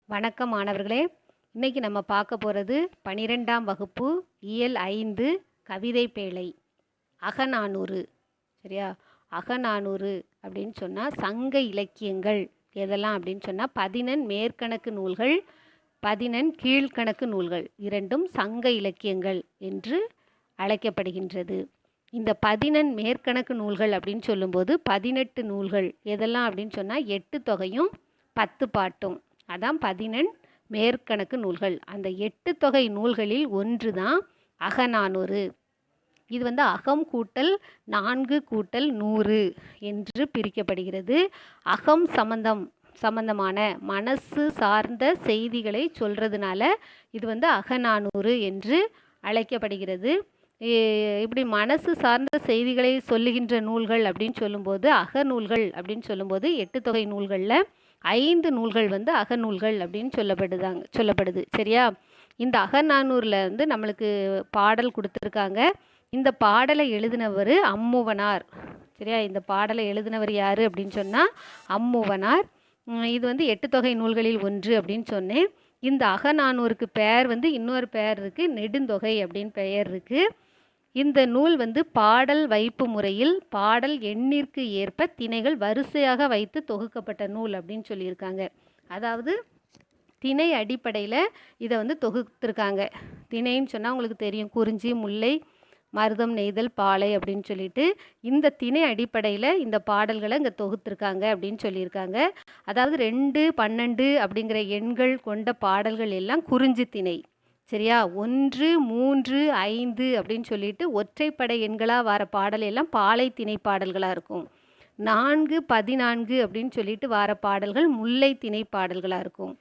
வணக்கம் மாணவர்களே. இன்னைக்கு நம்ம பார்க்க போகிறது 12ஆம் வகுப்பு இயல் 5 கவிதை பேழை அகநானூறு. சரியா? அகநானூறு அப்படின்னு சொன்னால் சங்க இலக்கியங்கள் எதெல்லாம் அப்படின்னு சொன்னால் 14 மேற்கணக்கு நூல்கள், 14 கீழ்கணக்கு நூல்கள், இரண்டும் சங்க இலக்கியங்கள் என்று அழைக்கப்படுகின்றது. இந்த 14 மேற்கணக்கு நூல்கள் அப்படின்னு சொல்லும்போது 18 நூல்கள் எதெல்லாம் அப்படின்னு சொன்னால் 8 தொகையும் 10 பாட்டும், அதான் 14 மேற்கணக்கு நூல்கள். அந்த 8 தொகை நூல்களில் ஒன்று தான் அகநானூறு. இது அகம் கூட்டல் 4 கூட்டல் 100 என்று பிரிக்கப்படுகிறது. அகம் சம்பந்தமான மனசு சார்ந்த செய்திகளை சொல்றதுனால இது அகநானூறு என்று அழைக்கப்படுகிறது. இப்படி மனசு சார்ந்த செய்திகளை சொல்லுகின்ற நூல்கள் அப்படின்னு சொல்லும்போது, அகநூல்கள் அப்படின்னு சொல்லும்போது 8 தொகை நூல்களில் 5 நூல்கள் அகநூல்கள் அப்படின்னு சொல்லப்படுது. சரியா? இந்த அகநானூரில் நம்மளுக்கு பாடல் கொடுத்துருக்காங்க. இந்த பாடலை எழுதினவர் அம்முவனார். சரியா? இந்த பாடலை எழுதினவர் யார் அப்படின்னு சொன்னால் அம்முவனார். இது 8 தொகை நூல்களில் ஒன்று அப்படின்னு சொன்னேன். இந்த அகநானூருக்கு பெயர் இன்னொரு பெயர் இருக்குது, நெடுந்தொகை அப்படின்னு பெயர் இருக்குது. இந்த நூல் பாடல் வைப்பு முறையில் பாடல் எண்ணிற்கு ஏற்ப திணைகள் வரிசையாக வைத்து தொகுக்கப்பட்ட நூல் அப்படின்னு சொல்லியிருக்காங்க. அதாவது திணை அடிப்படையில் இதை தொகுத்துருக்காங்க. திணைன்னு சொன்னால் உங்களுக்கு தெரியும், குறிஞ்சி, முல்லை, மருதம், நெய்தல், பாலை அப்படின்னு சொல்லிட்டு இந்த திணை அடிப்படையில் இந்த பாடல்களை இங்கே தொகுத்துருக்காங்க அப்படின்னு சொல்லியிருக்காங்க. அதாவது 2, 12 அப்படிங்கிற எண்கள் கொண்ட பாடல்கள் எல்லாம் குறிஞ்சி திணை. சரியா? 1, 3, 5 அப்படின்னு சொல்லிட்டு ஒற்றைப்படை எண்களாக வர பாடல் எல்லாம் பாலை திணை பாடல்களாக இருக்கும். 4, 14 அப்படின்னு சொல்லிட்டு வர பாடல்கள் முல்லை திணை பாடல்களாக இருக்கும்.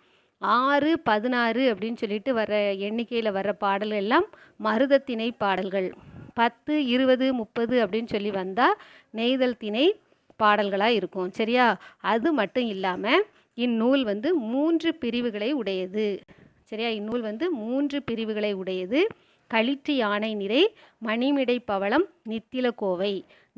6, 16 அப்படின்னு சொல்லிட்டு வர எண்ணிக்கையில் வர்ற பாடல்கள் எல்லாம் மருதத்திணை பாடல்கள். 10, 20, 30 அப்படின்னு சொல்லி வந்தால் நெய்தல் திணை பாடல்களாக இருக்கும். சரியா? அது மட்டும் இல்லாமல் இந்நூல் 3 பிரிவுகளை உடையது. சரியா? இந்நூல் 3 பிரிவுகளை உடையது. களிற்று யானை நிறை, மணிமிடை பவளம், நித்தில கோவை,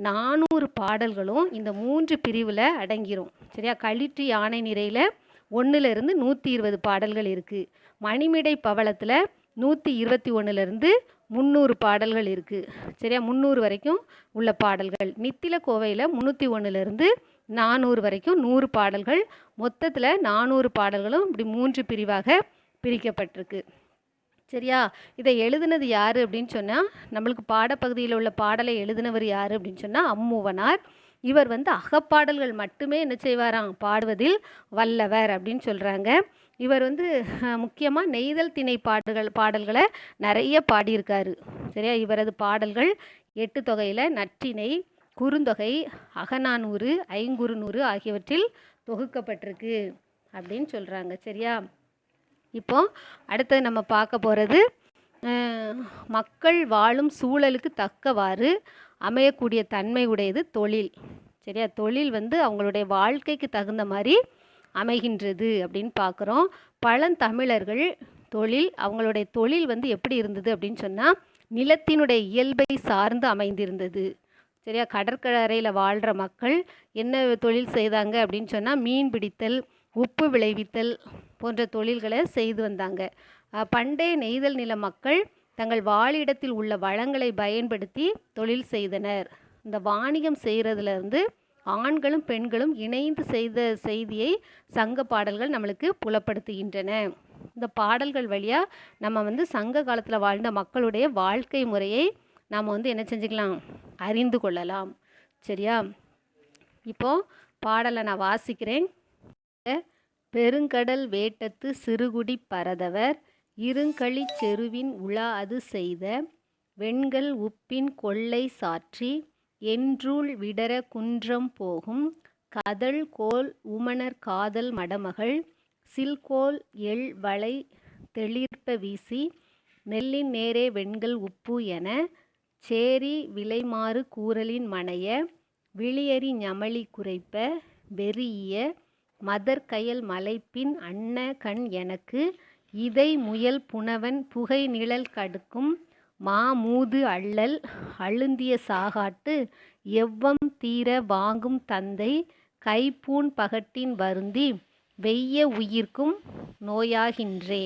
400 பாடல்களும் இந்த 3 பிரிவில் அடங்கிரும். சரியா? களிற்று யானை நிறையில் 1லிருந்து 120 பாடல்கள் இருக்குது. மணிமிடை பவளத்தில் 121லிருந்து 300 பாடல்கள் இருக்குது. சரியா? 300 வரைக்கும் உள்ள பாடல்கள். நித்தில கோவையில் 301லிருந்து 400 வரைக்கும் 100 பாடல்கள். மொத்தத்தில் 400 பாடல்களும் இப்படி 3 பிரிவாக பிரிக்கப்பட்டிருக்கு. சரியா? இதை எழுதினது யார் அப்படின்னு சொன்னால், நம்மளுக்கு பாடப்பகுதியில் உள்ள பாடலை எழுதினவர் யார் அப்படின்னு சொன்னால் அம்முவனார். இவர் அகப்பாடல்கள் மட்டுமே என்ன செய்வாராம், பாடுவதில் வல்லவர் அப்படின்னு சொல்கிறாங்க. இவர் முக்கியமாக நெய்தல் திணை பாடல்களை நிறைய பாடியிருக்காரு. சரியா? இவரது பாடல்கள் 8 தொகையில் நற்றிணை, குறுந்தொகை, அகநானூறு, ஐங்குறுநூறு ஆகியவற்றில் தொகுக்கப்பட்டிருக்கு அப்படின்னு சொல்கிறாங்க. சரியா? இப்போ அடுத்தது நம்ம பார்க்க போகிறது மக்கள் வாழும் சூழலுக்கு தக்கவாறு அமையக்கூடிய தன்மை உடையது தொழில். சரியா? தொழில் அவங்களுடைய வாழ்க்கைக்கு தகுந்த மாதிரி அமைகின்றது அப்படின்னு பார்க்குறோம். பழந்தமிழர்கள் அவங்களுடைய தொழில் எப்படி இருந்தது அப்படின்னு சொன்னால் நிலத்தினுடைய இயல்பை சார்ந்து அமைந்திருந்தது. சரியா? கடற்கரையில் வாழ்கிற மக்கள் என்ன தொழில் செய்தாங்க அப்படின்னு சொன்னால் மீன் பிடித்தல், உப்பு விளைவித்தல் போன்ற தொழில்களை செய்து வந்தாங்க. பண்டைய நெய்தல் நில மக்கள் தங்கள் வாழிடத்தில் உள்ள வளங்களை பயன்படுத்தி தொழில் செய்தனர். இந்த வாணிகம் செய்கிறதுலேருந்து ஆண்களும் பெண்களும் இணைந்து செய்த செய்தியை சங்க பாடல்கள் நம்மளுக்கு புலப்படுத்துகின்றன. இந்த பாடல்கள் வழியாக நம்ம சங்க காலத்தில் வாழ்ந்த மக்களுடைய வாழ்க்கை முறையை நாம் என்ன செஞ்சுக்கலாம், அறிந்து கொள்ளலாம். சரியா? இப்போ பாடலை நான் வாசிக்கிறேன். பெருங்கடல் வேட்டத்து சிறுகுடி பரதவர் இருங்களி செருவின் உலா அது செய்த வெண்கல் உப்பின் கொள்ளை சாற்றி என்றூள் விடர குன்றம் போகும் கதல் கோல் உமணர் காதல் மடமகள் சில்கோல் எள் வளை தெளிர்ப்ப வீசி நெல்லின் நேரே வெண்கல் உப்பு என சேரி விலைமாறு கூறலின் மனைய விளியரி ஞமலி குறைப்ப வெறிய மதர்கயல் மலைப்பின் அன்ன கண் எனக்கு இதை முயல் புனவன் புகை நிழல் கடுக்கும் மாமூது அள்ளல் அழுந்திய சாகாட்டு எவ்வம் தீர வாங்கும் தந்தை கைப்பூன் பகட்டின் வருந்தி வெய்ய உயிர்க்கும் நோயாகின்றே.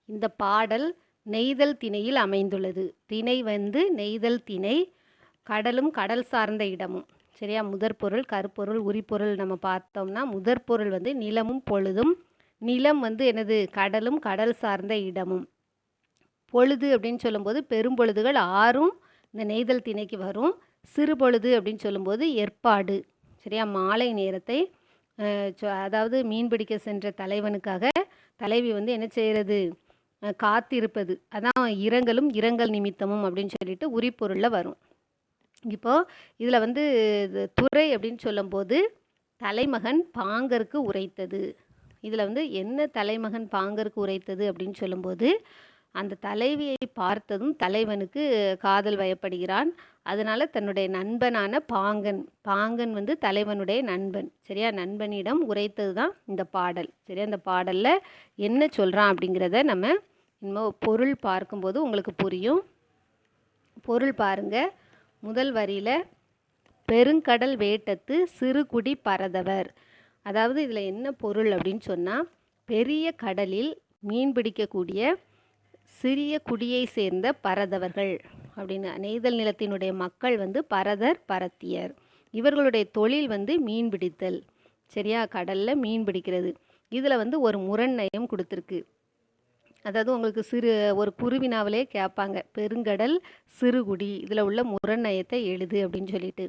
இந்த பாடல் நெய்தல் திணையில் அமைந்துள்ளது. திணை வந்து நெய்தல் திணை, கடலும் கடல் சார்ந்த இடமும். சரியா, முதற்பொருள், கருப்பொருள், உரிப்பொருள் நம்ம பார்த்தோம்னா முதற்பொருள் வந்து நிலமும் பொழுதும், நிலம் வந்து என்னது, கடலும் கடல் சார்ந்த இடமும். பொழுது அப்படின்னு சொல்லும்போது பெரும்பொழுதுகள் ஆறும் இந்த நெய்தல் திணைக்கு வரும். சிறு பொழுது அப்படின்னு சொல்லும்போது ஏற்பாடு. சரியா, மாலை நேரத்தை அதாவது மீன் பிடிக்க சென்ற தலைவனுக்காக தலைவி வந்து என்ன செய்கிறது, காத்திருப்பது. அதான் இரங்கலும் இரங்கல் நிமித்தமும் அப்படின்னு சொல்லிட்டு உரிப்பொருளில் வரும். இப்போது இதில் வந்து துறை அப்படின்னு சொல்லும்போது தலைமகன் பாங்கருக்கு உரைத்தது. இதில் வந்து என்ன தலைமகன் பாங்கருக்கு உரைத்தது அப்படின்னு சொல்லும்போது, அந்த தலைவியை பார்த்ததும் தலைவனுக்கு காதல் வயப்படுகிறான். அதனால் தன்னுடைய நண்பனான பாங்கன் வந்து தலைவனுடைய நண்பன். சரியா, நண்பனிடம் உரைத்தது தான் இந்த பாடல். சரியா, இந்த பாடலில் என்ன சொல்கிறான் அப்படிங்கிறத நம்ம இன்னும் பொருள் பார்க்கும்போது உங்களுக்கு புரியும். பொருள் பாருங்கள். முதல் வரியில் பெருங்கடல் வேட்டத்து சிறுகுடி பரதவர். அதாவது இதில் என்ன பொருள் அப்படின்னு சொன்னால், பெரிய கடலில் மீன் பிடிக்கக்கூடிய சிறிய குடியை சேர்ந்த பரதவர்கள் அப்படின்னு. நெய்தல் நிலத்தினுடைய மக்கள் வந்து பரதர், பரத்தியர். இவர்களுடைய தொழில் வந்து மீன் பிடித்தல். சரியா, கடலில் மீன் பிடிக்கிறது. இதில் வந்து ஒரு முரண்நயம் கொடுத்துருக்கு. அதாவது உங்களுக்கு ஒரு குருவினாவிலே கேட்பாங்க, பெருங்கடல் சிறுகுடி, இதில் உள்ள முரண்நயத்தை எழுது அப்படின்னு சொல்லிட்டு.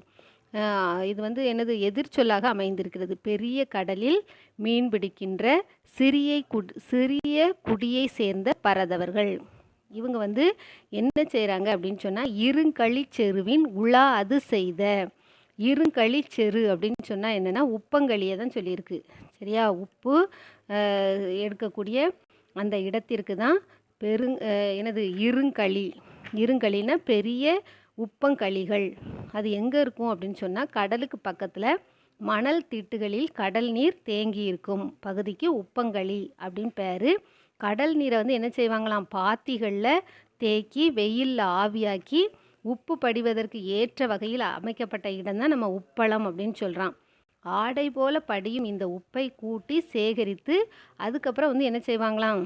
இது வந்து என்னது, எதிர்ச்சொல்லாக அமைந்திருக்கிறது. பெரிய கடலில் மீன் பிடிக்கின்ற சிறிய குடியை சேர்ந்த பரதவர்கள். இவங்க வந்து என்ன செய்கிறாங்க அப்படின்னு சொன்னால், இருங்களிச்செருவின் உலா அது செய்த. இருங்களிச்செரு அப்படின்னு சொன்னால் என்னென்னா, உப்பங்களியை தான் சொல்லியிருக்கு. சரியா, உப்பு எடுக்கக்கூடிய அந்த இடத்திற்கு தான் என்னது இருங்களி. இருங்களினா பெரிய உப்பங்களிகள். அது எங்கே இருக்கும் அப்படின்னு சொன்னால், கடலுக்கு பக்கத்தில் மணல் திட்டுகளில் கடல் நீர் தேங்கி இருக்கும் பகுதிக்கு உப்பங்களி அப்படின்னு பேர். கடல் நீரை வந்து என்ன செய்வாங்களாம், பாத்திகளில் தேக்கி வெயிலில் ஆவியாக்கி உப்பு படிவதற்கு ஏற்ற வகையில் அமைக்கப்பட்ட இடம் தான் நம்ம உப்பளம் அப்படின்னு சொல்கிறான். ஆடை போல படியும் இந்த உப்பை கூட்டி சேகரித்து அதுக்கப்புறம் வந்து என்ன செய்வாங்களாம்,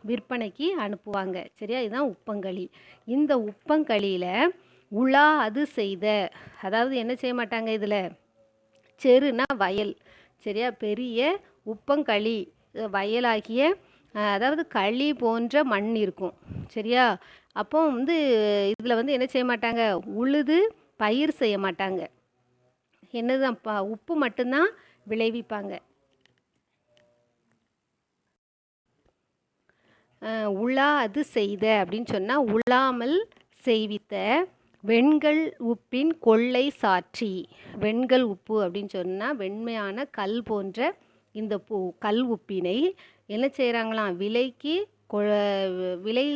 விற்பனைக்கு அனுப்புவாங்க. சரியா, இதுதான் உப்பங்களி. இந்த உப்பங்களியில் உலா அது செய்த, அதாவது என்ன செய்ய மாட்டாங்க, இதில் செருனா வயல். சரியா, பெரிய உப்பங்களி வயலாகிய, அதாவது களி போன்ற மண் இருக்கும். சரியா, அப்போ வந்து இதில் வந்து என்ன செய்ய மாட்டாங்க, உழுது பயிர் செய்ய மாட்டாங்க. என்னதான் உப்பு மட்டும்தான் விளைவிப்பாங்க. உலா அது செய்த அப்படின்னு சொன்னால் உழாமல் செய்வித்த வெண்கல் உப்பின் கொள்ளை சாற்றி. வெண்கல் உப்பு அப்படின்னு சொன்னால் வெண்மையான கல் போன்ற இந்த கல் உப்பினை என்ன செய்கிறாங்களாம், விலை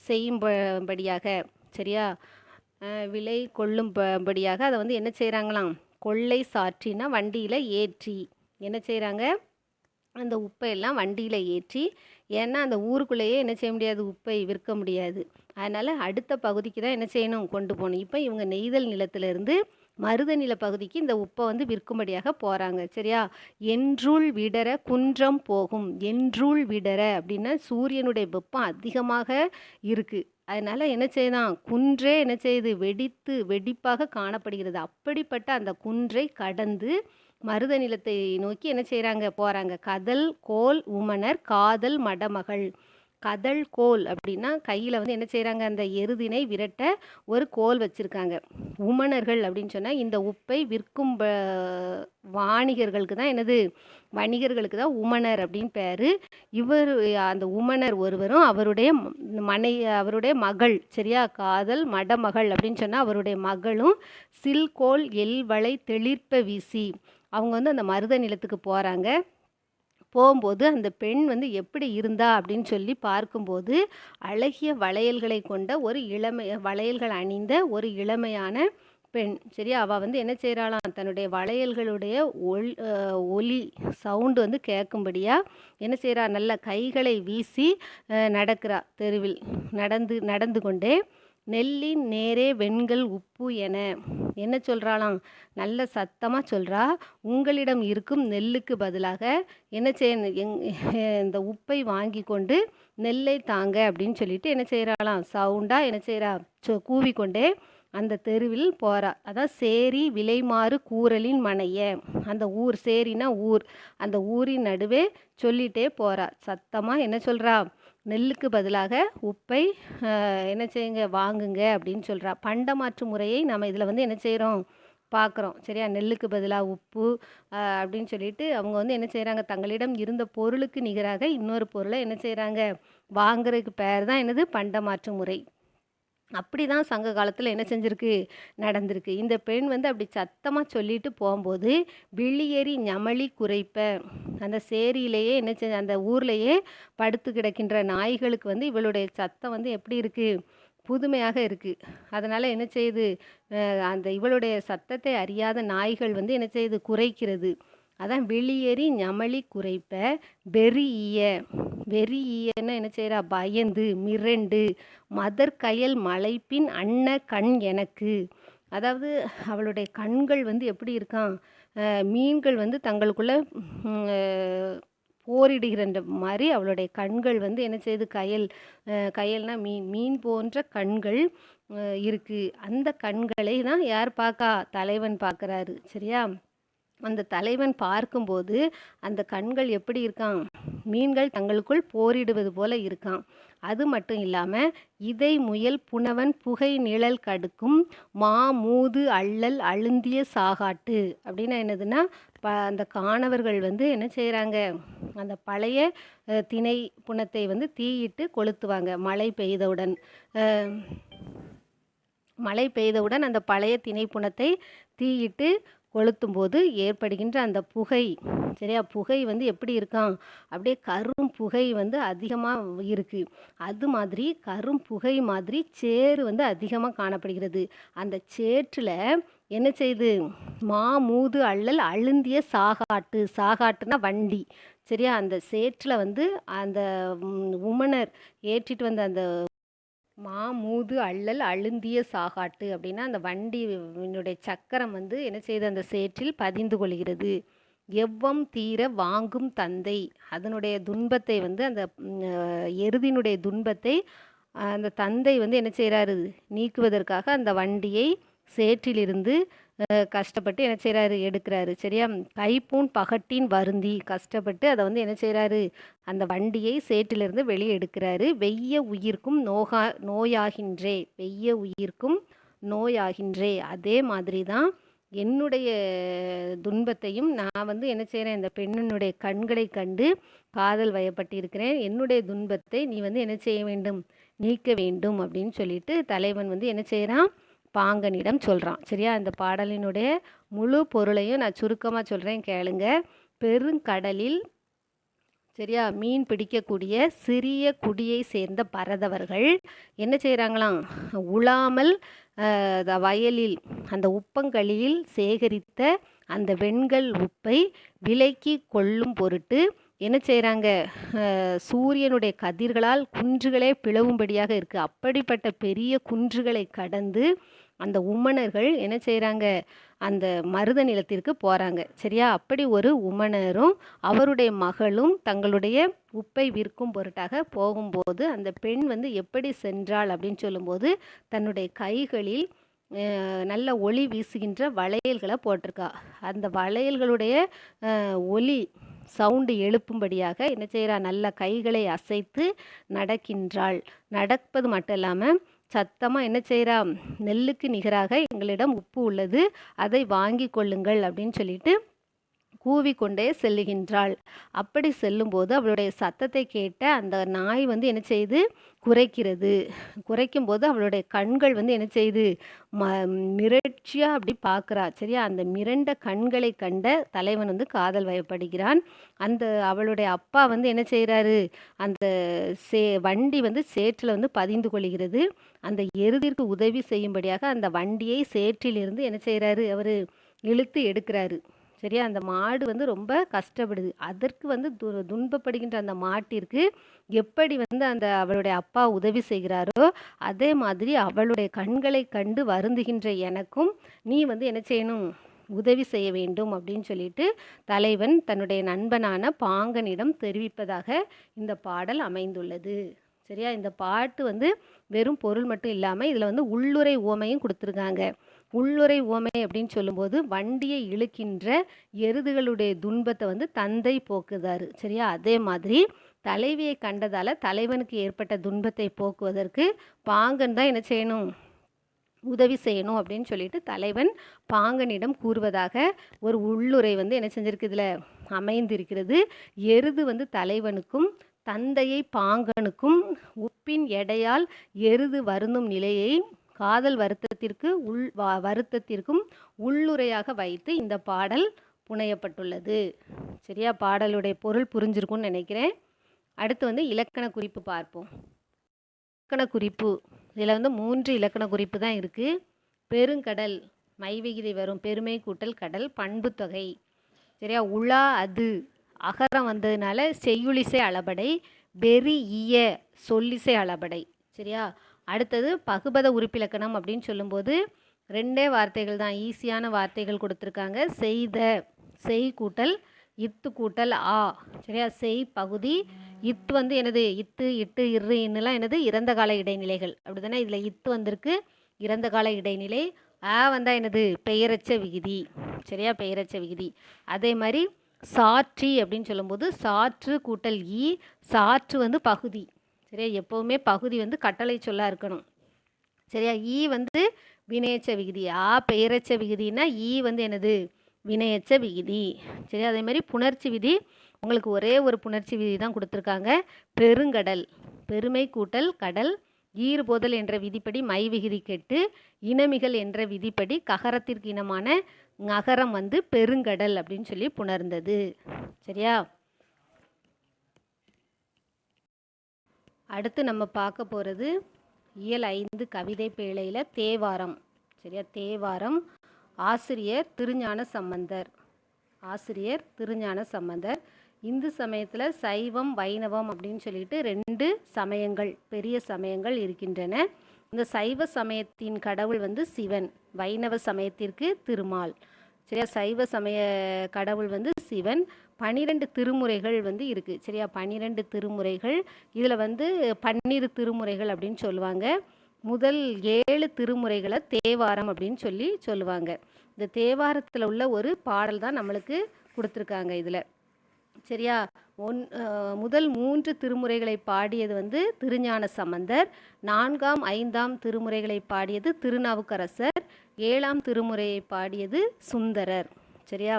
செய்யும்படியாக. சரியா, விலை கொள்ளும்படியாக அதை வந்து என்ன செய்கிறாங்களாம், கொள்ளை சாற்றினா வண்டியில் ஏற்றி என்ன செய்கிறாங்க, அந்த உப்பை எல்லாம் வண்டியில் ஏற்றி. ஏன்னா அந்த ஊருக்குள்ளேயே என்ன செய்ய முடியாது, உப்பை விற்க முடியாது. அதனால் அடுத்த பகுதிக்கு தான் என்ன செய்யணும், கொண்டு போகணும். இப்போ இவங்க நெய்தல் நிலத்திலிருந்து மருத நில பகுதிக்கு இந்த உப்பை வந்து விற்கும்படியாக போகிறாங்க. சரியா, என்றுள் விடர குன்றம் போகும். என்றுள் விடர அப்படின்னா சூரியனுடைய வெப்பம் அதிகமாக இருக்குது. அதனால் என்ன செய்யலாம், குன்றே என்ன செய்யுது, வெடிப்பாக காணப்படுகிறது. அப்படிப்பட்ட அந்த குன்றை கடந்து மருத நிலத்தை நோக்கி என்ன செய்கிறாங்க, போகிறாங்க. கதல் கோல் உமணர் காதல் மடமகள். கதல் கோல் அப்படின்னா கையில் வந்து என்ன செய்கிறாங்க, அந்த எருதினை விரட்ட ஒரு கோல் வச்சுருக்காங்க. உமணர்கள் அப்படின்னு சொன்னால் இந்த உப்பை விற்கும் வாணிகர்களுக்கு தான் என்னது, வணிகர்களுக்கு தான் உமணர் அப்படின்னு பேர். இவர் அந்த உமணர் ஒருவரும் அவருடைய மகள். சரியா, காதல் மடமகள் அப்படின்னு சொன்னால் அவருடைய மகளும் சில்கோல் எல்வளை தெளிர்ப்ப வீசி அவங்க வந்து அந்த மருத நிலத்துக்கு போகிறாங்க. போகும்போது அந்த பெண் வந்து எப்படி இருந்தா அப்படின்னு சொல்லி பார்க்கும்போது அழகிய வளையல்களை கொண்ட வளையல்கள் அணிந்த ஒரு இளமையான பெண். சரியா, அவள் வந்து என்ன செய்கிறாளாம், தன்னுடைய வளையல்களுடைய ஒலி சவுண்டு வந்து கேட்கும்படியாக என்ன செய்கிறா, நல்ல கைகளை வீசி நடக்கிறா. தெருவில் நடந்து கொண்டே நெல்லின் நேரே வெண்கல் உப்பு என. என்ன சொல்கிறாளாம்? நல்ல சத்தமாக சொல்கிறா. உங்களிடம் இருக்கும் நெல்லுக்கு பதிலாக என்ன செய்ய இந்த உப்பை வாங்கி கொண்டு நெல்லை தாங்க அப்படின்னு சொல்லிட்டு என்ன செய்கிறாளாம்? சவுண்டாக என்ன செய்கிறா? கூவிக்கொண்டே அந்த தெருவில் போகிறா. அதான் சேரி விலைமாறு கூறலின் மனைய. அந்த ஊர், சேரினா ஊர், அந்த ஊரின் நடுவே சொல்லிட்டே போகிறா. சத்தமாக என்ன சொல்கிறா? நெல்லுக்கு பதிலாக உப்பை என்ன செய்யுங்க, வாங்குங்க அப்படின்னு சொல்கிறா. பண்டமாற்று முறையை நம்ம இதில் வந்து என்ன செய்கிறோம்? பார்க்குறோம். சரியா? நெல்லுக்கு பதிலாக உப்பு அப்படின்னு சொல்லிட்டு அவங்க வந்து என்ன செய்கிறாங்க? தங்களிடம் இருந்த பொருளுக்கு நிகராக இன்னொரு பொருளை என்ன செய்கிறாங்க? வாங்குறதுக்கு பேர் தான் என்னது? பண்டமாற்று முறை. அப்படி தான் சங்க காலத்தில் என்ன செஞ்சுருக்கு? நடந்திருக்கு. இந்த பெண் வந்து அப்படி சத்தமாக சொல்லிட்டு போகும்போது விழியேறி ஞமலி குறைப்ப, அந்த சேரியிலேயே என்ன செஞ்ச அந்த ஊர்லேயே படுத்து கிடக்கின்ற நாய்களுக்கு வந்து இவளுடைய சத்தம் வந்து எப்படி இருக்குது? புதுமையாக இருக்குது. அதனால் என்ன செய்யுது? அந்த இவளுடைய சத்தத்தை அறியாத நாய்கள் வந்து என்ன செய்யுது? குறைக்கிறது. அதான் வெளியேறி ஞமலி குறைப்ப வெறிய. வெறியன்னா என்ன செய்கிறா? பயந்து மிரண்டு மதற்கயல் மலைப்பின் அன்ன கண் எனக்கு. அதாவது அவளுடைய கண்கள் வந்து எப்படி இருக்கான்? மீன்கள் வந்து தங்களுக்குள்ள போரிடுகிற மாதிரி அவளுடைய கண்கள் வந்து என்ன செய்யுது? கயல்னா மீன், மீன் போன்ற கண்கள் இருக்குது. அந்த கண்களை தான் யார் பார்க்கா? தலைவன் பார்க்குறாரு. சரியா? அந்த தலைவன் பார்க்கும்போது அந்த கண்கள் எப்படி இருக்கான்? மீன்கள் தங்களுக்குள் போரிடுவது போல இருக்கான். அது மட்டும் இல்லாமல் இதை முயல் புனவன் புகை நிழல் கடுக்கும் மா மூது அள்ளல் அழுந்திய சாகாட்டு. அப்படின்னா என்னதுன்னா, அந்த காணவர்கள் வந்து என்ன செய்கிறாங்க? அந்த பழைய திணை புனத்தை வந்து தீயிட்டு கொளுத்துவாங்க. மழை பெய்தவுடன் அந்த பழைய திணை புனத்தை தீயிட்டு கொளுத்தும்போது ஏற்படுகின்ற அந்த புகை. சரியா? புகை வந்து எப்படி இருக்கான்? அப்படியே கரும் புகை வந்து அதிகமாக இருக்குது. அது மாதிரி கரும் புகை மாதிரி சேறு வந்து அதிகமாக காணப்படுகிறது. அந்த சேற்றில் என்ன செய்யுது? மா மூது அள்ளல் அழுந்திய சாகாட்டு. சாகாட்டுனா வண்டி. சரியா? அந்த சேற்றில் வந்து அந்த உமனர் ஏற்றிட்டு வந்த அந்த மாமூது அள்ளல் அழுந்திய சாகாட்டு அப்படின்னா அந்த வண்டியினுடைய சக்கரம் வந்து என்ன செய்யுது? அந்த சேற்றில் பதிந்து கொள்கிறது. எவ்வம் தீர வாங்கும் தந்தை. அதனுடைய துன்பத்தை வந்து அந்த எருதினுடைய துன்பத்தை அந்த தந்தை வந்து என்ன செய்கிறாரு? நீக்குவதற்காக அந்த வண்டியை சேற்றிலிருந்து கஷ்டப்பட்டு என்ன செய்கிறாரு? எடுக்கிறாரு. சரியா? கைப்பூன் பகட்டின் வருந்தி கஷ்டப்பட்டு அதை வந்து என்ன செய்கிறாரு? அந்த வண்டியை சேற்றிலிருந்து வெளியே எடுக்கிறாரு. வெய்ய உயிர்க்கும் நோயாகின்றே. வெய்ய உயிர்க்கும் நோயாகின்றே. அதே மாதிரி தான் என்னுடைய துன்பத்தையும் நான் வந்து என்ன செய்கிறேன்? இந்த பெண்ணினுடைய கண்களை கண்டு காதல் வயப்பட்டிருக்கிறேன். என்னுடைய துன்பத்தை நீ வந்து என்ன செய்ய வேண்டும்? நீக்க வேண்டும் அப்படின்னு சொல்லிட்டு தலைவன் வந்து என்ன செய்கிறான்? பாங்கனிடம் சொல்கிறான். சரியா? இந்த பாடலினுடைய முழு பொருளையும் நான் சுருக்கமாக சொல்கிறேன், கேளுங்க. பெருங்கடலில் சரியா மீன் பிடிக்கக்கூடிய சிறிய குடியை சேர்ந்த பரதவர்கள் என்ன செய்கிறாங்களாம்? உழாமல் வயலில் அந்த உப்பங்களில் சேகரித்த அந்த வெண்கல் உப்பை விலைக்கு கொள்ளும் பொருட்டு என்ன செய்கிறாங்க? சூரியனுடைய கதிர்களால் குன்றுகளே பிளவும்படியாக இருக்குது. அப்படிப்பட்ட பெரிய குன்றுகளை கடந்து அந்த உமணர்கள் என்ன செய்கிறாங்க? அந்த மருத நிலத்திற்கு போகிறாங்க. சரியா? அப்படி ஒரு உமணரும் அவருடைய மகளும் தங்களுடைய உப்பை விற்கும் பொருட்டாக போகும்போது அந்த பெண் வந்து எப்படி சென்றாள் அப்படின்னு சொல்லும்போது தன்னுடைய கைகளில் நல்ல ஒளி வீசுகின்ற வளையல்களை போட்டிருக்கா. அந்த வளையல்களுடைய ஒளி சவுண்டு எழுப்பும்படியாக என்ன செய்கிறா? நல்ல கைகளை அசைத்து நடக்கின்றாள். நடப்பது மட்டும் இல்லாமல் சத்தமாக என்ன செய்கிறா? நெல்லுக்கு நிகராக எங்களிடம் உப்பு உள்ளது, அதை வாங்கி கொள்ளுங்கள் அப்படின்னு சொல்லிட்டு கூவிக்கொண்டே செல்லுகின்றாள். அப்படி செல்லும்போது அவளுடைய சத்தத்தை கேட்ட அந்த நாய் வந்து என்ன செய்யுது? குறைக்கிறது. குறைக்கும்போது அவளுடைய கண்கள் வந்து என்ன செய்யுது? மிரட்சியாக அப்படி பார்க்குறா. சரியா? அந்த மிரண்ட கண்களை கண்ட தலைவன் வந்து காதல் வயப்படுகிறான். அந்த அவளுடைய அப்பா வந்து என்ன செய்கிறாரு? அந்த வண்டி வந்து சேற்றில் வந்து பதிந்து கொள்கிறது. அந்த எருதிற்கு உதவி செய்யும்படியாக அந்த வண்டியை சேற்றிலிருந்து என்ன செய்கிறாரு? அவர் இழுத்து எடுக்கிறாரு. சரியா? அந்த மாடு வந்து ரொம்ப கஷ்டப்படுது. அதற்கு வந்து துன்பப்படுகின்ற அந்த மாட்டிற்கு எப்படி வந்து அந்த அவளுடைய அப்பா உதவி செய்கிறாரோ, அதே மாதிரி அவளுடைய கண்களை கண்டு வருந்துகின்ற எனக்கும் நீ வந்து என்ன செய்யணும்? உதவி செய்ய வேண்டும் அப்படின்னு சொல்லிட்டு தலைவன் தன்னுடைய நண்பனான பாங்கனிடம் தெரிவிப்பதாக இந்த பாடல் அமைந்துள்ளது. சரியா? இந்த பாட்டு வந்து வெறும் பொருள் மட்டும் இல்லாமல் இதில் வந்து உள்ளுரை உவமையும் கொடுத்துருக்காங்க. உள்ளுரை உவமை அப்படின்னு சொல்லும்போது வண்டியை இழுக்கின்ற எருதுகளுடைய துன்பத்தை வந்து தந்தை போக்குதாரு. சரியா? அதே மாதிரி தலைவியை கண்டதால தலைவனுக்கு ஏற்பட்ட துன்பத்தை போக்குவதற்கு பாங்கன் தான் என்ன செய்யணும்? உதவி செய்யணும் அப்படின்னு சொல்லிட்டு தலைவன் பாங்கனிடம் கூறுவதாக ஒரு உள்ளுரை வந்து என்ன செஞ்சிருக்கு இதில் அமைந்திருக்கிறது. எருது வந்து தலைவனுக்கும் தந்தையை பாங்கனுக்கும் உப்பின் எடையால் எருது வருந்தும் நிலையை காதல் வருத்தத்திற்கும் உள்ளுரையாக வைத்து இந்த பாடல் புனையப்பட்டுள்ளது. சரியா? பாடலுடைய பொருள் புரிஞ்சிருக்கும்னு நினைக்கிறேன். அடுத்து வந்து இலக்கண குறிப்பு பார்ப்போம். இலக்கண குறிப்பு இதில் வந்து 3 இலக்கண குறிப்பு தான் இருக்குது. பெருங்கடல் மைவிகுதி வரும், பெருமை கூட்டல் கடல், பண்பு தொகை. சரியா? உலா அது அகரம் வந்ததுனால செய்யுளிசை அளபடை, வெறி ஈய சொல்லிசை அளபடை. சரியா? அடுத்தது பகுபத உறுப்பிலக்கணம் அப்படின்னு சொல்லும்போது 2 வார்த்தைகள் தான், ஈஸியான வார்த்தைகள் கொடுத்துருக்காங்க. செய்த, செய் கூட்டல் இத்து கூட்டல் ஆ. சரியா? செய் பகுதி, இத்து வந்து என்னது? இத்து, இட்டு, இரு, இன்னெல்லாம் என்னது? இறந்த கால இடைநிலைகள். அப்படி தானே? இதில் இத்து வந்திருக்கு, இறந்த கால இடைநிலை. ஆ வந்தால் என்னது? பெயரச்ச விகுதி. சரியா? பெயரச்ச விகுதி. அதே மாதிரி சாற்றி அப்படின்னு சொல்லும்போது சாற்று கூட்டல் ஈ. சாற்று வந்து பகுதி. சரியா? எப்போவுமே பகுதி வந்து கட்டளை சொல்லாக இருக்கணும். சரியா? ஈ வந்து வினையச்ச விகுதி. ஆ பெயரச்ச விகுதினா ஈ வந்து என்னது? வினையச்ச விகுதி. சரியா? அதே மாதிரி புணர்ச்சி விதி உங்களுக்கு ஒரே ஒரு புணர்ச்சி விதி தான் கொடுத்துருக்காங்க. பெருங்கடல், பெருமை கூட்டல் கடல், ஈறுபோதல் என்ற விதிப்படி மை விகுதி கெட்டு, இனமிகள் என்ற விதிப்படி ககரத்திற்கு இனமான நகரம் வந்து பெருங்கடல் அப்படின்னு சொல்லி புணர்ந்தது. சரியா? அடுத்து நம்ம பார்க்க போகிறது இயல் 5 கவிதை பேழையில் தேவாரம். சரியா? தேவாரம். ஆசிரியர் திருஞான சம்பந்தர். ஆசிரியர் திருஞான சம்பந்தர். இந்து சமயத்தில் சைவம் வைணவம் அப்படின்னு சொல்லிட்டு 2 சமயங்கள், பெரிய சமயங்கள் இருக்கின்றன. இந்த சைவ சமயத்தின் கடவுள் வந்து சிவன், வைணவ சமயத்திற்கு திருமால். சரியா? சைவ சமய கடவுள் வந்து சிவன். 12 திருமுறைகள் வந்து இருக்குது. சரியா? 12 திருமுறைகள். இதில் வந்து 12 திருமுறைகள் அப்படின்னு சொல்லுவாங்க. முதல் 7 திருமுறைகளை தேவாரம் அப்படின்னு சொல்லுவாங்க. இந்த தேவாரத்தில் உள்ள ஒரு பாடல் தான் நம்மளுக்கு கொடுத்துருக்காங்க இதில். சரியா? முதல் 3 திருமுறைகளை பாடியது வந்து திருஞான சம்பந்தர். 4ஆம் 5ஆம் திருமுறைகளை பாடியது திருநாவுக்கரசர். 7ஆம் திருமுறையை பாடியது சுந்தரர். சரியா?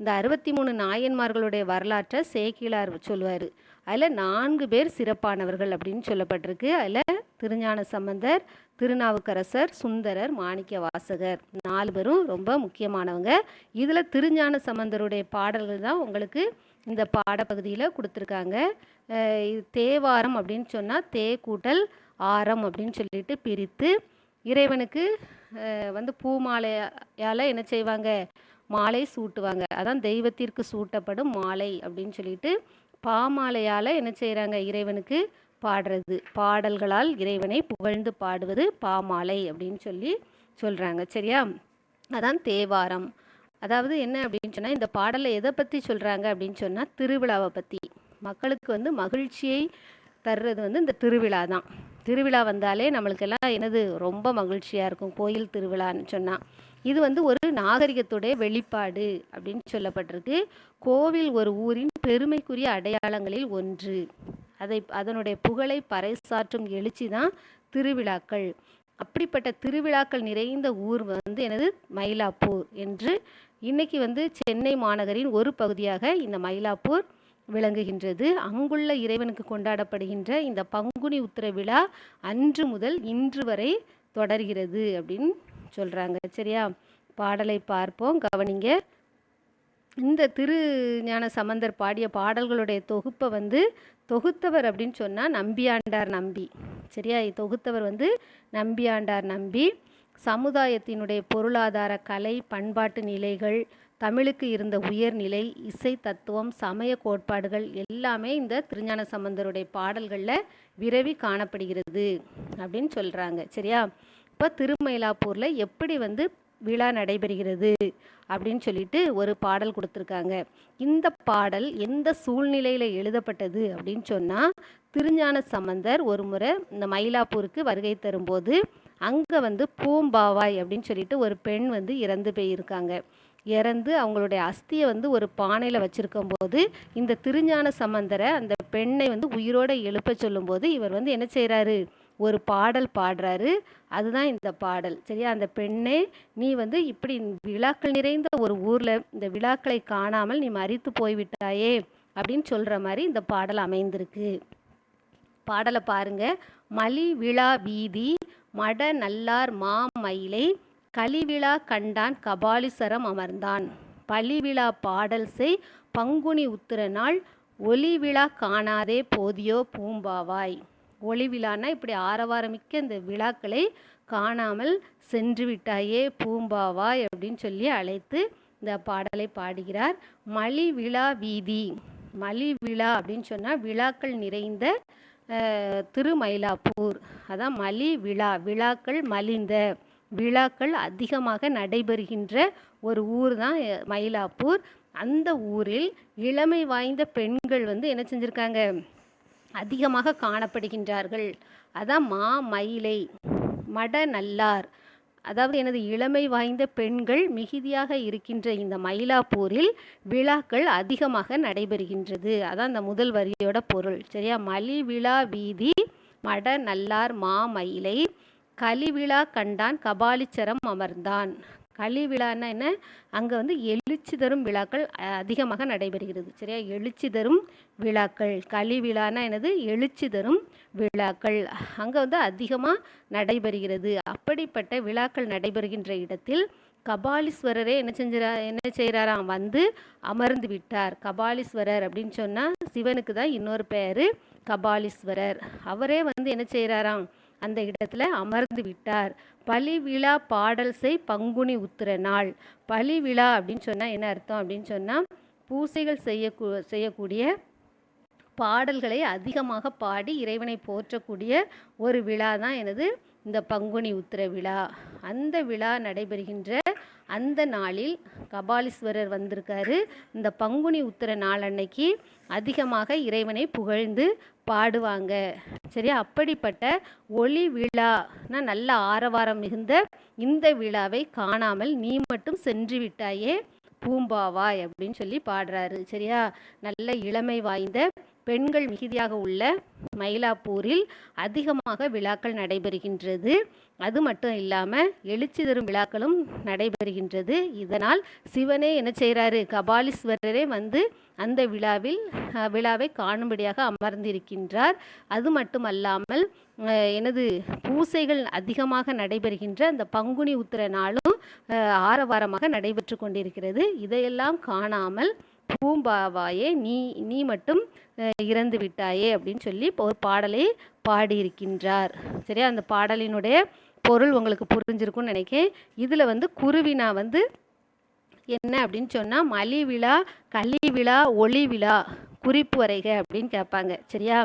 இந்த 63 நாயன்மார்களுடைய வரலாற்றை சேக்கிழார் சொல்லுவார். அதில் 4 பேர் சிறப்பானவர்கள் அப்படின்னு சொல்லப்பட்டிருக்கு. அதில் திருஞான சம்பந்தர், திருநாவுக்கரசர், சுந்தரர், மாணிக்க வாசகர் 4 பேரும் ரொம்ப முக்கியமானவங்க. இதில் திருஞான சம்பந்தருடைய பாடல்கள் தான் உங்களுக்கு இந்த பாடப்பகுதியில் கொடுத்துருக்காங்க. தேவாரம் அப்படின்னு சொன்னால் தே கூட்டல் ஆரம் அப்படின்னு சொல்லிட்டு பிரித்து இறைவனுக்கு வந்து பூமாலையால் என்ன செய்வாங்க? மாலை சூட்டுவாங்க. அதான் தெய்வத்திற்கு சூட்டப்படும் மாலை அப்படின்னு சொல்லிட்டு பாமாலையால் என்ன செய்கிறாங்க? இறைவனுக்கு பாடுறது. பாடல்களால் இறைவனை புகழ்ந்து பாடுவது பாமாலை அப்படின்னு சொல்கிறாங்க. சரியா? அதான் தேவாரம். அதாவது என்ன அப்படின்னு சொன்னால், இந்த பாடலை எதை பற்றி சொல்கிறாங்க அப்படின்னு சொன்னால் திருவிழாவை பற்றி. மக்களுக்கு வந்து மகிழ்ச்சியை தர்றது வந்து இந்த திருவிழா தான். திருவிழா வந்தாலே நம்மளுக்கெல்லாம் என்னது? ரொம்ப மகிழ்ச்சியாக இருக்கும். கோயில் திருவிழான்னு சொன்னால் இது வந்து ஒரு நாகரிகத்துடைய வெளிப்பாடு அப்படின்னு சொல்லப்பட்டிருக்கு. கோவில் ஒரு ஊரின் பெருமைக்குரிய அடையாளங்களில் ஒன்று. அதனுடைய புகழை பறைசாற்றும் எழுச்சி தான் திருவிழாக்கள். அப்படிப்பட்ட திருவிழாக்கள் நிறைந்த ஊர் வந்து எனது மயிலாப்பூர் என்று இன்னைக்கு வந்து சென்னை மாநகரின் ஒரு பகுதியாக இந்த மயிலாப்பூர் விளங்குகின்றது. அங்குள்ள இறைவனுக்கு கொண்டாடப்படுகின்ற இந்த பங்குனி உத்திர விழா அன்று முதல் இன்று வரை தொடர்கிறது அப்படின்னு சொல்கிறாங்க. சரியா? பாடலை பார்ப்போம், கவனிங்க. இந்த திருஞான சம்பந்தர் பாடிய பாடல்களுடைய தொகுப்பை வந்து தொகுத்தவர் அப்படின்னு சொன்னால் நம்பியாண்டார் நம்பி. சரியா? தொகுத்தவர் வந்து நம்பியாண்டார் நம்பி. சமுதாயத்தினுடைய பொருளாதார, கலை, பண்பாட்டு நிலைகள், தமிழுக்கு இருந்த உயர்நிலை, இசை தத்துவம், சமய கோட்பாடுகள் எல்லாமே இந்த திருஞான சம்பந்தருடைய பாடல்களில் விரவி காணப்படுகிறது அப்படின்னு சொல்கிறாங்க. சரியா? இப்போ திருமயிலாப்பூரில் எப்படி விழா நடைபெறுகிறது அப்படின்னு சொல்லிட்டு ஒரு பாடல் கொடுத்துருக்காங்க. இந்த பாடல் எந்த சூழ்நிலையில் எழுதப்பட்டது அப்படின்னு சொன்னால், திருஞான சம்பந்தர் ஒரு முறை இந்த மயிலாப்பூருக்கு வருகை தரும்போது அங்கே பூம்பாவாய் அப்படின்னு சொல்லிட்டு ஒரு பெண் இறந்து போயிருக்காங்க. இறந்து அவங்களுடைய அஸ்தியை ஒரு பானையில் வச்சுருக்கும் போது இந்த திருஞான சம்பந்தரை அந்த பெண்ணை உயிரோடு எழுப்ப சொல்லும்போது இவர் என்ன செய்கிறாரு, ஒரு பாடல் பாடுறாரு. அதுதான் இந்த பாடல். சரியா? அந்த பெண்ணே, நீ இப்படி விழாக்கள் நிறைந்த ஒரு ஊரில் இந்த விழாக்களை காணாமல் நீ மரித்து போய்விட்டாயே அப்படின்னு சொல்கிற மாதிரி இந்த பாடல் அமைந்திருக்கு. பாடலை பாருங்க. மலி விழா வீதி மட நல்லார் மாமயிலை கலிவிழா கண்டான் கபாலீஸ்வரம் அமர்ந்தான் பலிவிழா பாடல் செய் பங்குனி உத்திர நாள் ஒளிவிழா காணாதே போதியோ பூம்பாவாய். ஒளிவிழான்னா இப்படி ஆரவாரமிக்க இந்த விழாக்களை காணாமல் சென்று விட்டாயே பூம்பாவாய் அப்படின்னு சொல்லி அழைத்து இந்த பாடலை பாடுகிறார். மலி விழா வீதி, மலி விழா அப்படின்னு சொன்னால் விழாக்கள் நிறைந்த திருமயிலாப்பூர். அதான் மலி விழா, விழாக்கள் மலிந்த, விழாக்கள் அதிகமாக நடைபெறுகின்ற ஒரு ஊர் தான் மயிலாப்பூர். அந்த ஊரில் இளமை வாய்ந்த பெண்கள் என்ன செஞ்சுருக்காங்க, அதிகமாக காணப்படுகின்றார்கள். அதான் மயிலை மட நல்லார், அதாவது இளமை வாய்ந்த பெண்கள் மிகுதியாக இருக்கின்ற இந்த மயிலாப்பூரில் விழாக்கள் அதிகமாக நடைபெறுகின்றது. அதான் அந்த முதல் வரியோட பொருள். சரியா? மலி விழா வீதி மட நல்லார் மயிலை கலிவிழா கண்டான் கபாலீஸ்வரம் அமர்ந்தான். கலிவிழான்னா என்ன, அங்கே எழுச்சி தரும் விழாக்கள் அதிகமாக நடைபெறுகிறது. சரியா? எழுச்சி தரும் விழாக்கள். கலிவிழான்னா என்னது, எழுச்சி தரும் விழாக்கள் அங்கே அதிகமாக நடைபெறுகிறது. அப்படிப்பட்ட விழாக்கள் நடைபெறுகின்ற இடத்தில் கபாலீஸ்வரரே என்ன செய்கிறாராம், அமர்ந்து விட்டார். கபாலீஸ்வரர் அப்படின்னு சொன்னால் சிவனுக்கு தான் இன்னொரு பேர் கபாலீஸ்வரர். அவரே என்ன செய்கிறாராம், அந்த இடத்துல அமர்ந்து விட்டார். பலிவிழா பாடல் செய் பங்குனி உத்திர நாள். பலிவிழா அப்படின்னு சொன்னால் என்ன அர்த்தம் அப்படின்னு சொன்னால், பூசைகள் செய்யக்கூடிய பாடல்களை அதிகமாக பாடி இறைவனை போற்றக்கூடிய ஒரு விழா தான் இந்த பங்குனி உத்திர விழா. அந்த விழா நடைபெறுகின்ற அந்த நாளில் கபாலீஸ்வரர் வந்திருக்காரு. இந்த பங்குனி உத்திர நாள் அன்னைக்கு அதிகமாக இறைவனை புகழ்ந்து பாடுவாங்க. சரியா? அப்படிப்பட்ட ஒளி விழானா நல்ல ஆரவாரம் மிகுந்த இந்த விழாவை காணாமல் நீ மட்டும் சென்று விட்டாயே பூம்பாவாய் அப்படின்னு சொல்லி பாடுறாரு. சரியா? நல்ல இளமை வாய்ந்த பெண்கள் மிகுதியாக உள்ள மயிலாப்பூரில் அதிகமாக விழாக்கள் நடைபெறுகின்றது. அது மட்டும் இல்லாமல் எழுச்சி தரும் விழாக்களும் நடைபெறுகின்றது. இதனால் சிவனே என்ன செய்கிறாரு, கபாலீஸ்வரரே அந்த விழாவை காணும்படியாக அமர்ந்திருக்கின்றார். அது மட்டுமல்லாமல் பூசைகள் அதிகமாக நடைபெறுகின்ற அந்த பங்குனி உத்திர நாளும் ஆரவாரமாக நடைபெற்று கொண்டிருக்கிறது. இதையெல்லாம் காணாமல் பூம்பாவாயே நீ மட்டும் இறந்து விட்டாயே அப்படின்னு சொல்லி ஒரு பாடலை பாடியிருக்கின்றார். சரியா? அந்த பாடலினுடைய பொருள் உங்களுக்கு புரிஞ்சிருக்கும்னு நினைக்கிறேன். இதில் குருவினா என்ன அப்படின்னு சொன்னால், மலி விழா, களி விழா, ஒளி விழா குறிப்பு வரைக அப்படின்னு கேட்பாங்க. சரியா?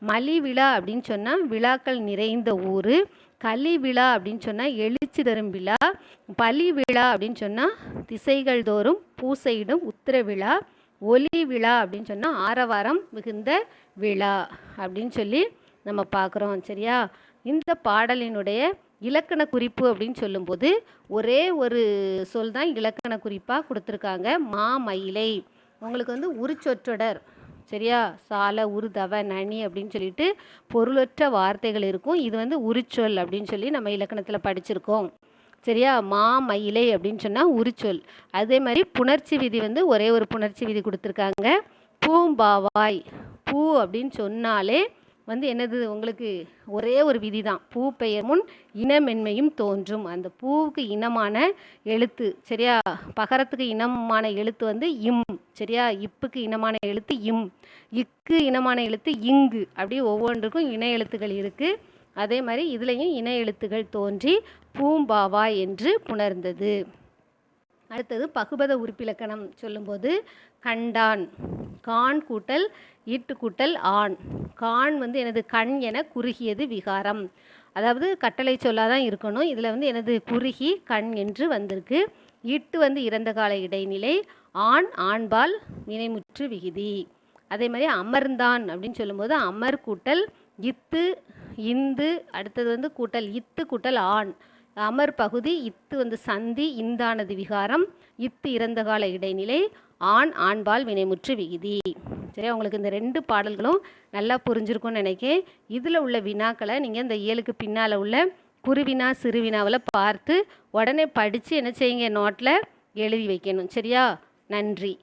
மலி விழா அப்படின்னு சொன்னால் விழாக்கள் நிறைந்த ஊர். களி விழா அப்படின்னு சொன்னால் எழுச்சி தரும் விழா. பலி விழா அப்படின்னு சொன்னால் திசைகள் தோறும் பூசையிடும் உத்திர விழா. ஒலி விழா அப்படின்னு சொன்னால் ஆரவாரம் மிகுந்த விழா அப்படின்னு சொல்லி நம்ம பார்க்குறோம். சரியா? இந்த பாடலினுடைய இலக்கண குறிப்பு அப்படின்னு சொல்லும்போது ஒரே ஒரு சொல் தான் இலக்கண குறிப்பாக கொடுத்துருக்காங்க, மயிலை. உங்களுக்கு உரிச்சொற்றொடர். சரியா? சால உருதவ நனி அப்படின்னு சொல்லிட்டு பொருளற்ற வார்த்தைகள் இருக்கும். இது உரிச்சொல் அப்படின்னு சொல்லி நம்ம இலக்கணத்தில் படிச்சிருக்கோம். சரியா? மயிலை அப்படின்னு சொன்னால் உரிச்சொல். அதே மாதிரி புணர்ச்சி விதி ஒரே ஒரு புணர்ச்சி விதி கொடுத்துருக்காங்க, பூம்பாவாய். பூ அப்படின்னு சொன்னாலே என்னது, உங்களுக்கு ஒரே ஒரு விதி தான், பூ பெயர் முன் இனமென்மையும் தோன்றும். அந்த பூவுக்கு இனமான எழுத்து. சரியா? பகரத்துக்கு இனமான எழுத்து இம். சரியா? இப்புக்கு இனமான எழுத்து இம், இக்கு இனமான எழுத்து இங்கு. அப்படி ஒவ்வொன்றுக்கும் இன எழுத்துக்கள் இருக்குது. அதே மாதிரி இதுலேயும் இன எழுத்துக்கள் தோன்றி பூம்பாவாய் என்று புணர்ந்தது. அடுத்தது பகுபத உறுப்பிலக்கணம் சொல்லும்போது கண்டான், கான் கூட்டல் ஈட்டு கூட்டல் ஆண். கான் வந்து எனது கண் என குறுகியது விகாரம். அதாவது கட்டளை சொல்லாதான் இருக்கணும். இதில் வந்து எனது குறுகி கண் என்று வந்திருக்கு. ஈட்டு வந்து இறந்த கால இடைநிலை, ஆண் ஆண்பால் வினைமுற்று விகுதி. அதே மாதிரி அமர்ந்தான் அப்படின்னு சொல்லும்போது அமர் கூட்டல் இத்து இந்து, அடுத்தது வந்து கூட்டல் இத்து கூட்டல் ஆண். அமர் பகுதி, இத்து வந்து சந்தி, இந்தானது விகாரம், இத்து இறந்த கால இடைநிலை, ஆண் ஆண்பால் வினைமுற்று விகுதி. சரி, உங்களுக்கு இந்த 2 பாடல்களும் நல்லா புரிஞ்சிருக்கும்னு நினைக்கிறேன். இதில் உள்ள வினாக்களை நீங்கள் இந்த இயலுக்கு பின்னால் உள்ள குருவினா சிறுவினாவில் பார்த்து உடனே படித்து என்ன செய்யுங்க, நோட்டில் எழுதி வைக்கணும். சரியா? நன்றி.